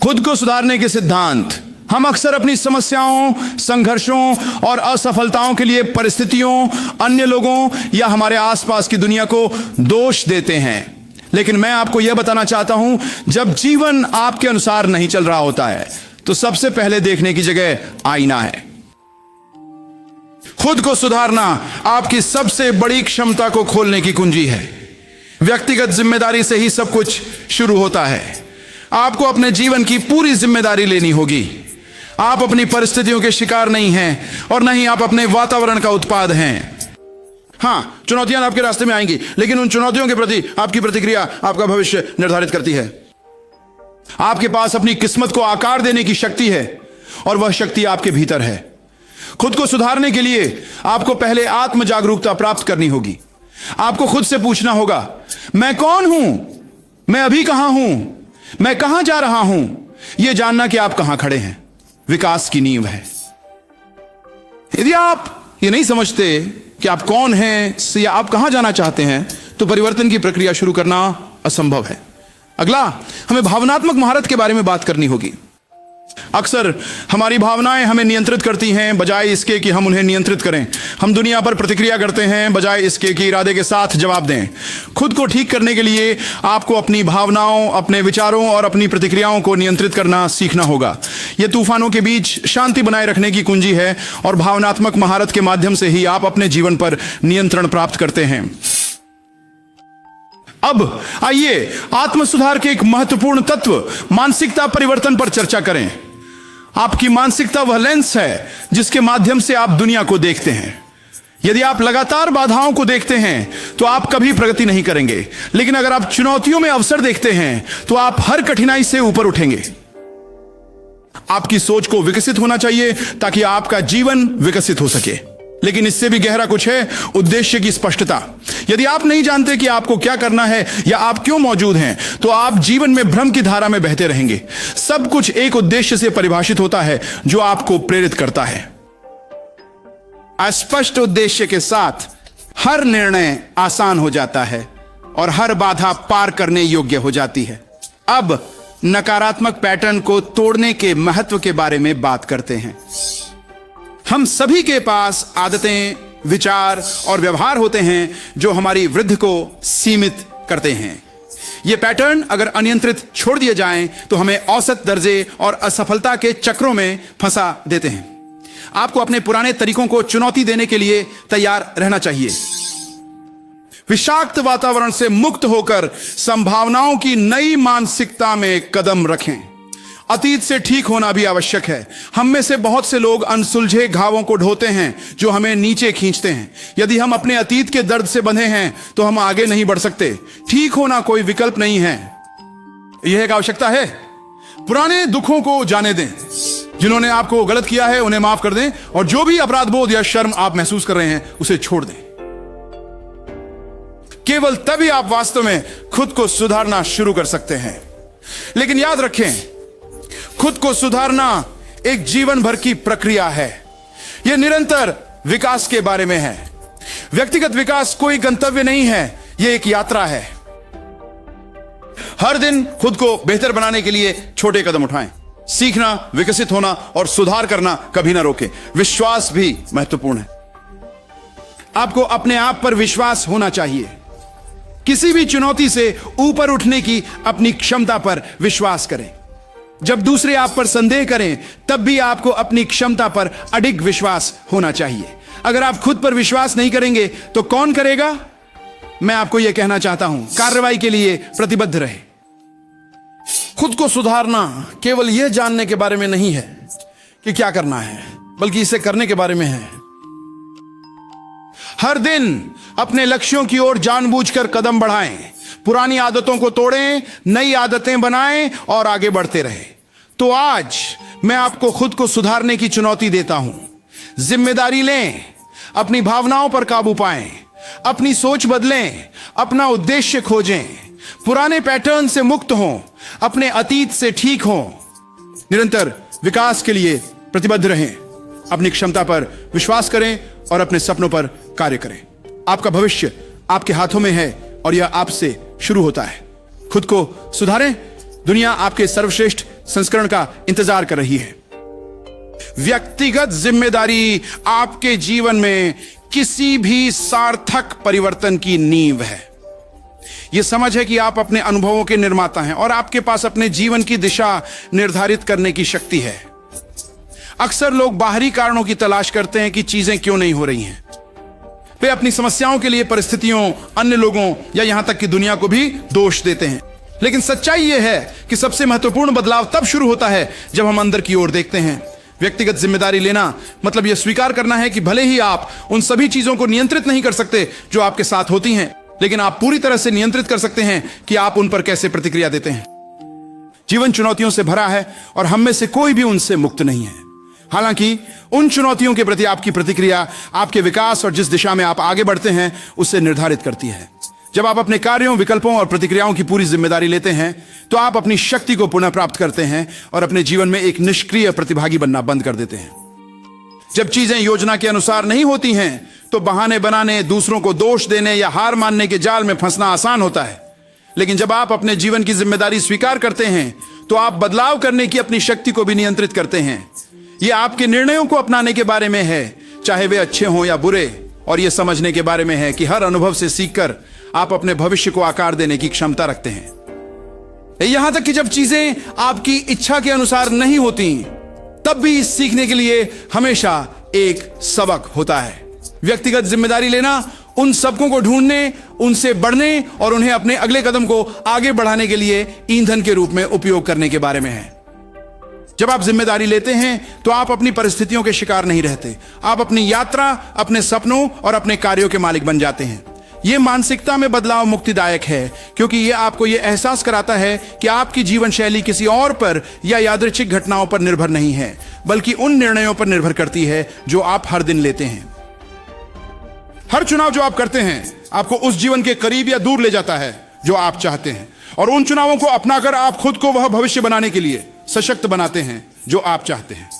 खुद को सुधारने के सिद्धांत। हम अक्सर अपनी समस्याओं, संघर्षों और असफलताओं के लिए परिस्थितियों, अन्य लोगों या हमारे आसपास की दुनिया को दोष देते हैं। लेकिन मैं आपको यह बताना चाहता हूं, जब जीवन आपके अनुसार नहीं चल रहा होता है तो सबसे पहले देखने की जगह आईना है। खुद को सुधारना आपकी सबसे बड़ी क्षमता को खोलने की कुंजी है। व्यक्तिगत जिम्मेदारी से ही सब कुछ शुरू होता है। आपको अपने जीवन की पूरी जिम्मेदारी लेनी होगी। आप अपनी परिस्थितियों के शिकार नहीं हैं और न ही आप अपने वातावरण का उत्पाद हैं। हां, चुनौतियां आपके रास्ते में आएंगी, लेकिन उन चुनौतियों के प्रति आपकी प्रतिक्रिया आपका भविष्य निर्धारित करती है। आपके पास अपनी किस्मत को आकार देने की शक्ति है और वह शक्ति आपके भीतर है। खुद को सुधारने के लिए आपको पहले आत्म जागरूकता प्राप्त करनी होगी। आपको खुद से पूछना होगा, मैं कौन हूं, मैं अभी कहां हूं, मैं कहां जा रहा हूं। यह जानना कि आप कहां खड़े हैं विकास की नींव है। यदि आप ये नहीं समझते कि आप कौन हैं या आप कहां जाना चाहते हैं तो परिवर्तन की प्रक्रिया शुरू करना असंभव है। अगला, हमें भावनात्मक महारत के बारे में बात करनी होगी। अक्सर हमारी भावनाएं हमें नियंत्रित करती हैं बजाय इसके कि हम उन्हें नियंत्रित करें। हम दुनिया पर प्रतिक्रिया करते हैं बजाय इसके कि इरादे के साथ जवाब दें। खुद को ठीक करने के लिए आपको अपनी भावनाओं, अपने विचारों और अपनी प्रतिक्रियाओं को नियंत्रित करना सीखना होगा। यह तूफानों के बीच शांति बनाए रखने की कुंजी है और भावनात्मक महारत के माध्यम से ही आप अपने जीवन पर नियंत्रण प्राप्त करते हैं। अब आइए आत्म सुधार के एक महत्वपूर्ण तत्व मानसिकता परिवर्तन पर चर्चा करें। आपकी मानसिकता वह लेंस है जिसके माध्यम से आप दुनिया को देखते हैं। यदि आप लगातार बाधाओं को देखते हैं तो आप कभी प्रगति नहीं करेंगे, लेकिन अगर आप चुनौतियों में अवसर देखते हैं तो आप हर कठिनाई से ऊपर उठेंगे। आपकी सोच को विकसित होना चाहिए ताकि आपका जीवन विकसित हो सके। लेकिन इससे भी गहरा कुछ है, उद्देश्य की स्पष्टता। यदि आप नहीं जानते कि आपको क्या करना है या आप क्यों मौजूद हैं, तो आप जीवन में भ्रम की धारा में बहते रहेंगे। सब कुछ एक उद्देश्य से परिभाषित होता है जो आपको प्रेरित करता है। अस्पष्ट उद्देश्य के साथ हर निर्णय आसान हो जाता है और हर बाधा पार करने योग्य हो जाती है। अब नकारात्मक पैटर्न को तोड़ने के महत्व के बारे में बात करते हैं। हम सभी के पास आदतें, विचार और व्यवहार होते हैं जो हमारी वृद्धि को सीमित करते हैं। ये पैटर्न अगर अनियंत्रित छोड़ दिए जाएं तो हमें औसत दर्जे और असफलता के चक्रों में फंसा देते हैं। आपको अपने पुराने तरीकों को चुनौती देने के लिए तैयार रहना चाहिए। विषाक्त वातावरण से मुक्त होकर संभावनाओं की नई मानसिकता में कदम रखें। अतीत से ठीक होना भी आवश्यक है। हम में से बहुत से लोग अनसुलझे घावों को ढोते हैं जो हमें नीचे खींचते हैं। यदि हम अपने अतीत के दर्द से बंधे हैं तो हम आगे नहीं बढ़ सकते। ठीक होना कोई विकल्प नहीं है, यह एक आवश्यकता है। पुराने दुखों को जाने दें। जिन्होंने आपको गलत किया है उन्हें माफ कर दें और जो भी अपराध बोध या शर्म आप महसूस कर रहे हैं उसे छोड़ दें। केवल तभी आप वास्तव में खुद को सुधारना शुरू कर सकते हैं। लेकिन याद रखें, खुद को सुधारना एक जीवन भर की प्रक्रिया है। यह निरंतर विकास के बारे में है। व्यक्तिगत विकास कोई गंतव्य नहीं है, यह एक यात्रा है। हर दिन खुद को बेहतर बनाने के लिए छोटे कदम उठाएं। सीखना, विकसित होना और सुधार करना कभी ना रोके। विश्वास भी महत्वपूर्ण है। आपको अपने आप पर विश्वास होना चाहिए। किसी भी चुनौती से ऊपर उठने की अपनी क्षमता पर विश्वास करें। जब दूसरे आप पर संदेह करें तब भी आपको अपनी क्षमता पर अडिग विश्वास होना चाहिए। अगर आप खुद पर विश्वास नहीं करेंगे तो कौन करेगा? मैं आपको यह कहना चाहता हूं, कार्रवाई के लिए प्रतिबद्ध रहे। खुद को सुधारना केवल यह जानने के बारे में नहीं है कि क्या करना है, बल्कि इसे करने के बारे में है। हर दिन अपने लक्ष्यों की ओर जानबूझकर कदम बढ़ाएं। पुरानी आदतों को तोड़ें, नई आदतें बनाएं और आगे बढ़ते रहें। तो आज मैं आपको खुद को सुधारने की चुनौती देता हूं। जिम्मेदारी लें, अपनी भावनाओं पर काबू पाएं, अपनी सोच बदलें, अपना उद्देश्य खोजें, पुराने पैटर्न से मुक्त हों, अपने अतीत से ठीक हों। निरंतर विकास के लिए प्रतिबद्ध रहें। अपनी क्षमता पर विश्वास करें और अपने सपनों पर कार्य करें। आपका भविष्य आपके हाथों में है और यह आपसे शुरू होता है। खुद को सुधारें, दुनिया आपके सर्वश्रेष्ठ संस्करण का इंतजार कर रही है। व्यक्तिगत जिम्मेदारी आपके जीवन में किसी भी सार्थक परिवर्तन की नींव है। यह समझ है कि आप अपने अनुभवों के निर्माता हैं और आपके पास अपने जीवन की दिशा निर्धारित करने की शक्ति है। अक्सर लोग बाहरी कारणों की तलाश करते हैं कि चीजें क्यों नहीं हो रही हैं। वे अपनी समस्याओं के लिए परिस्थितियों, अन्य लोगों या यहां तक कि दुनिया को भी दोष देते हैं। लेकिन सच्चाई यह है कि सबसे महत्वपूर्ण बदलाव तब शुरू होता है जब हम अंदर की ओर देखते हैं। व्यक्तिगत जिम्मेदारी लेना मतलब यह स्वीकार करना है कि भले ही आप उन सभी चीजों को नियंत्रित नहीं कर सकते जो आपके साथ होती हैं, लेकिन आप पूरी तरह से नियंत्रित कर सकते हैं कि आप उन पर कैसे प्रतिक्रिया देते हैं। जीवन चुनौतियों से भरा है और हम में से कोई भी उनसे मुक्त नहीं है। हालांकि उन चुनौतियों के प्रति आपकी प्रतिक्रिया आपके विकास और जिस दिशा में आप आगे बढ़ते हैं उससे निर्धारित करती है। जब आप अपने कार्यों, विकल्पों और प्रतिक्रियाओं की पूरी जिम्मेदारी लेते हैं तो आप अपनी शक्ति को पुनः प्राप्त करते हैं और अपने जीवन में एक निष्क्रिय प्रतिभागी बनना बंद कर देते हैं। जब चीजें योजना के अनुसार नहीं होती हैं तो बहाने बनाने, दूसरों को दोष देने या हार मानने के जाल में फंसना आसान होता है। लेकिन जब आप अपने जीवन की जिम्मेदारी स्वीकार करते हैं तो आप बदलाव करने की अपनी शक्ति को भी नियंत्रित करते हैं। यह आपके निर्णयों को अपनाने के बारे में है, चाहे वे अच्छे हों या बुरे, और यह समझने के बारे में है कि हर अनुभव से सीखकर आप अपने भविष्य को आकार देने की क्षमता रखते हैं। यहां तक कि जब चीजें आपकी इच्छा के अनुसार नहीं होती तब भी सीखने के लिए हमेशा एक सबक होता है। व्यक्तिगत जिम्मेदारी लेना उन सबकों को ढूंढने, उनसे बढ़ने और उन्हें अपने अगले कदम को आगे बढ़ाने के लिए ईंधन के रूप में उपयोग करने के बारे में है। जब आप जिम्मेदारी लेते हैं तो आप अपनी परिस्थितियों के शिकार नहीं रहते। आप अपनी यात्रा, अपने सपनों और अपने कार्यों के मालिक बन जाते हैं। यह मानसिकता में बदलाव मुक्तिदायक है क्योंकि यह आपको यह एहसास कराता है कि आपकी जीवन शैली किसी और पर या यादृच्छिक घटनाओं पर निर्भर नहीं है, बल्कि उन निर्णयों पर निर्भर करती है जो आप हर दिन लेते हैं। हर चुनाव जो आप करते हैं आपको उस जीवन के करीब या दूर ले जाता है जो आप चाहते हैं, और उन चुनावों को अपनाकर आप खुद को वह भविष्य बनाने के लिए सशक्त बनाते हैं जो आप चाहते हैं।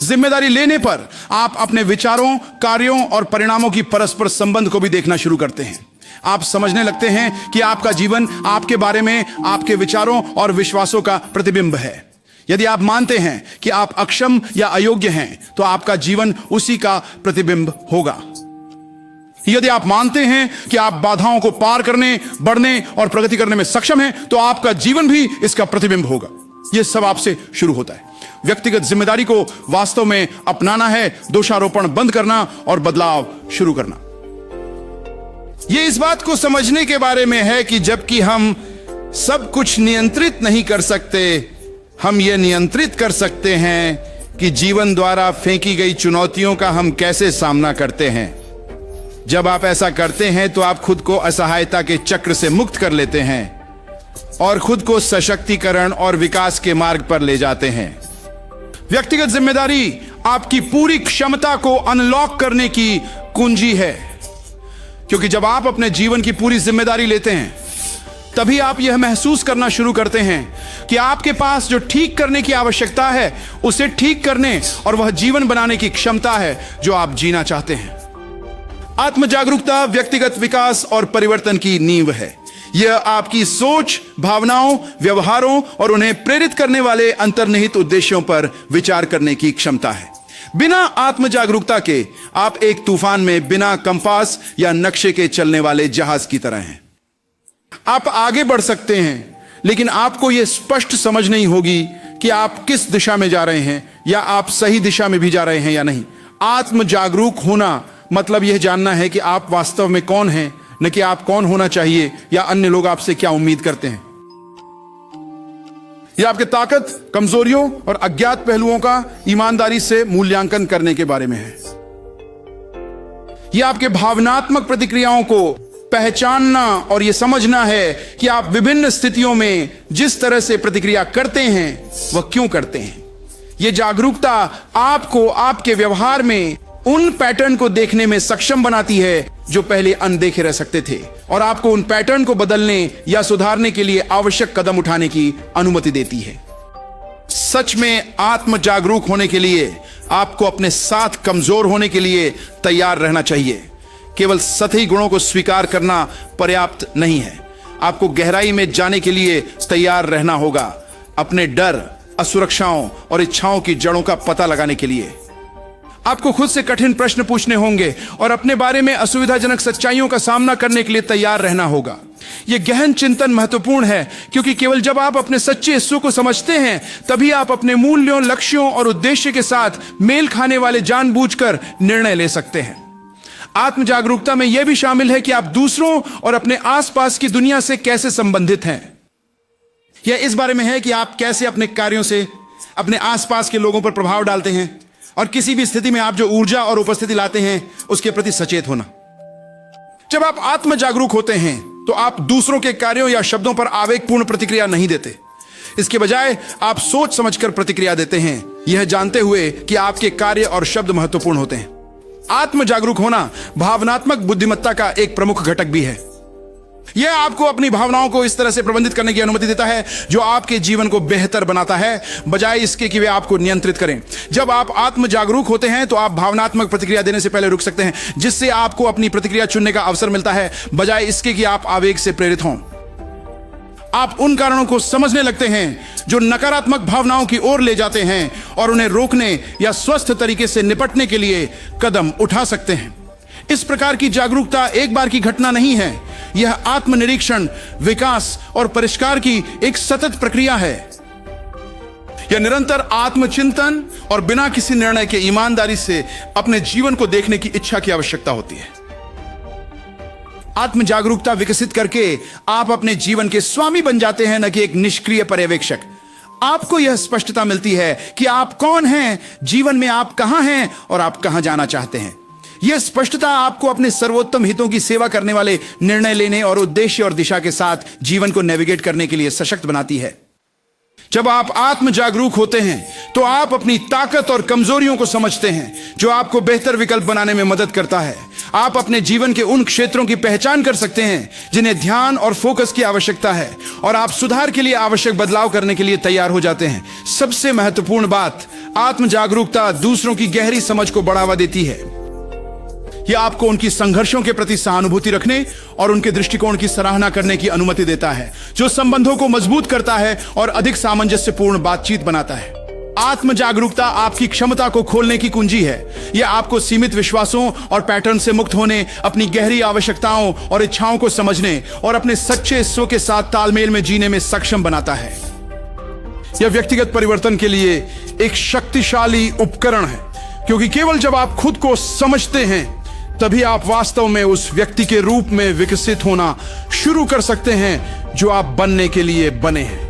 जिम्मेदारी लेने पर आप अपने विचारों, कार्यों और परिणामों की परस्पर संबंध को भी देखना शुरू करते हैं। आप समझने लगते हैं कि आपका जीवन आपके बारे में आपके विचारों और विश्वासों का प्रतिबिंब है। यदि आप मानते हैं कि आप अक्षम या अयोग्य हैं तो आपका जीवन उसी का प्रतिबिंब होगा। यदि आप मानते हैं कि आप बाधाओं को पार करने, बढ़ने और प्रगति करने में सक्षम हैं तो आपका जीवन भी इसका प्रतिबिंब होगा। यह सब आपसे शुरू होता है। व्यक्तिगत जिम्मेदारी को वास्तव में अपनाना है दोषारोपण बंद करना और बदलाव शुरू करना। यह इस बात को समझने के बारे में है कि जबकि हम सब कुछ नियंत्रित नहीं कर सकते, हम यह नियंत्रित कर सकते हैं कि जीवन द्वारा फेंकी गई चुनौतियों का हम कैसे सामना करते हैं। जब आप ऐसा करते हैं तो आप खुद को असहायता के चक्र से मुक्त कर लेते हैं और खुद को सशक्तिकरण और विकास के मार्ग पर ले जाते हैं। व्यक्तिगत जिम्मेदारी आपकी पूरी क्षमता को अनलॉक करने की कुंजी है, क्योंकि जब आप अपने जीवन की पूरी जिम्मेदारी लेते हैं तभी आप यह महसूस करना शुरू करते हैं कि आपके पास जो ठीक करने की आवश्यकता है उसे ठीक करने और वह जीवन बनाने की क्षमता है जो आप जीना चाहते हैं। आत्म जागरूकता व्यक्तिगत विकास और परिवर्तन की नींव है। यह आपकी सोच, भावनाओं, व्यवहारों और उन्हें प्रेरित करने वाले अंतर्निहित उद्देश्यों पर विचार करने की क्षमता है। बिना आत्म जागरूकता के आप एक तूफान में बिना कंपास या नक्शे के चलने वाले जहाज की तरह हैं। आप आगे बढ़ सकते हैं, लेकिन आपको यह स्पष्ट समझ नहीं होगी कि आप किस दिशा में जा रहे हैं या आप सही दिशा में भी जा रहे हैं या नहीं। आत्म जागरूक होना मतलब यह जानना है कि आप वास्तव में कौन हैं, न कि आप कौन होना चाहिए या अन्य लोग आपसे क्या उम्मीद करते हैं। यह आपके ताकत, कमजोरियों और अज्ञात पहलुओं का ईमानदारी से मूल्यांकन करने के बारे में है। यह आपके भावनात्मक प्रतिक्रियाओं को पहचानना और यह समझना है कि आप विभिन्न स्थितियों में जिस तरह से प्रतिक्रिया करते हैं वह क्यों करते हैं। यह जागरूकता आपको आपके व्यवहार में उन पैटर्न को देखने में सक्षम बनाती है जो पहले अनदेखे रह सकते थे, और आपको उन पैटर्न को बदलने या सुधारने के लिए आवश्यक कदम उठाने की अनुमति देती है। सच में आत्म जागरूक होने के लिए आपको अपने साथ कमजोर होने के लिए तैयार रहना चाहिए। केवल सतही गुणों को स्वीकार करना पर्याप्त नहीं है। आपको गहराई में जाने के लिए तैयार रहना होगा अपने डर, असुरक्षाओं और इच्छाओं की जड़ों का पता लगाने के लिए। आपको खुद से कठिन प्रश्न पूछने होंगे और अपने बारे में असुविधाजनक सच्चाइयों का सामना करने के लिए तैयार रहना होगा। यह गहन चिंतन महत्वपूर्ण है, क्योंकि केवल जब आप अपने सच्चे हिस्सों को समझते हैं तभी आप अपने मूल्यों, लक्ष्यों और उद्देश्य के साथ मेल खाने वाले जानबूझकर निर्णय ले सकते हैं। आत्म जागरूकता में यह भी शामिल है कि आप दूसरों और अपने आसपास की दुनिया से कैसे संबंधित हैं। यह इस बारे में है कि आप कैसे अपने कार्यों से अपने आसपास के लोगों पर प्रभाव डालते हैं और किसी भी स्थिति में आप जो ऊर्जा और उपस्थिति लाते हैं उसके प्रति सचेत होना। जब आप आत्म जागरूक होते हैं तो आप दूसरों के कार्यों या शब्दों पर आवेगपूर्ण प्रतिक्रिया नहीं देते। इसके बजाय आप सोच समझकर प्रतिक्रिया देते हैं, यह जानते हुए कि आपके कार्य और शब्द महत्वपूर्ण होते हैं। आत्म जागरूक होना भावनात्मक बुद्धिमत्ता का एक प्रमुख घटक भी है। यह आपको अपनी भावनाओं को इस तरह से प्रबंधित करने की अनुमति देता है जो आपके जीवन को बेहतर बनाता है, बजाय इसके कि वे आपको नियंत्रित करें। जब आप आत्म जागरूक होते हैं तो आप भावनात्मक प्रतिक्रिया देने से पहले रुक सकते हैं, जिससे आपको अपनी प्रतिक्रिया चुनने का अवसर मिलता है, बजाय इसके कि आप आवेग से प्रेरित हों। आप उन कारणों को समझने लगते हैं जो नकारात्मक भावनाओं की ओर ले जाते हैं और उन्हें रोकने या स्वस्थ तरीके से निपटने के लिए कदम उठा सकते हैं। इस प्रकार की जागरूकता एक बार की घटना नहीं है, यह आत्मनिरीक्षण, विकास और परिष्कार की एक सतत प्रक्रिया है। यह निरंतर आत्मचिंतन और बिना किसी निर्णय के ईमानदारी से अपने जीवन को देखने की इच्छा की आवश्यकता होती है। आत्म जागरूकता विकसित करके आप अपने जीवन के स्वामी बन जाते हैं, न कि एक निष्क्रिय पर्यवेक्षक। आपको यह स्पष्टता मिलती है कि आप कौन हैं, जीवन में आप कहां हैं और आप कहां जाना चाहते हैं। यह स्पष्टता आपको अपने सर्वोत्तम हितों की सेवा करने वाले निर्णय लेने और उद्देश्य और दिशा के साथ जीवन को नेविगेट करने के लिए सशक्त बनाती है। जब आप आत्म जागरूक होते हैं तो आप अपनी ताकत और कमजोरियों को समझते हैं, जो आपको बेहतर विकल्प बनाने में मदद करता है। आप अपने जीवन के उन क्षेत्रों की पहचान कर सकते हैं जिन्हें ध्यान और फोकस की आवश्यकता है, और आप सुधार के लिए आवश्यक बदलाव करने के लिए तैयार हो जाते हैं। सबसे महत्वपूर्ण बात, आत्म जागरूकता दूसरों की गहरी समझ को बढ़ावा देती है। यह आपको उनकी संघर्षों के प्रति सहानुभूति रखने और उनके दृष्टिकोण की सराहना करने की अनुमति देता है, जो संबंधों को मजबूत करता है और अधिक सामंजस्यपूर्ण बातचीत बनाता है। आत्म जागरूकता आपकी क्षमता को खोलने की कुंजी है। यह आपको सीमित विश्वासों और पैटर्न से मुक्त होने, अपनी गहरी आवश्यकताओं और इच्छाओं को समझने और अपने सच्चे हिस्सों के साथ तालमेल में जीने में सक्षम बनाता है। यह व्यक्तिगत परिवर्तन के लिए एक शक्तिशाली उपकरण है, क्योंकि केवल जब आप खुद को समझते हैं तभी आप वास्तव में उस व्यक्ति के रूप में विकसित होना शुरू कर सकते हैं जो आप बनने के लिए बने हैं।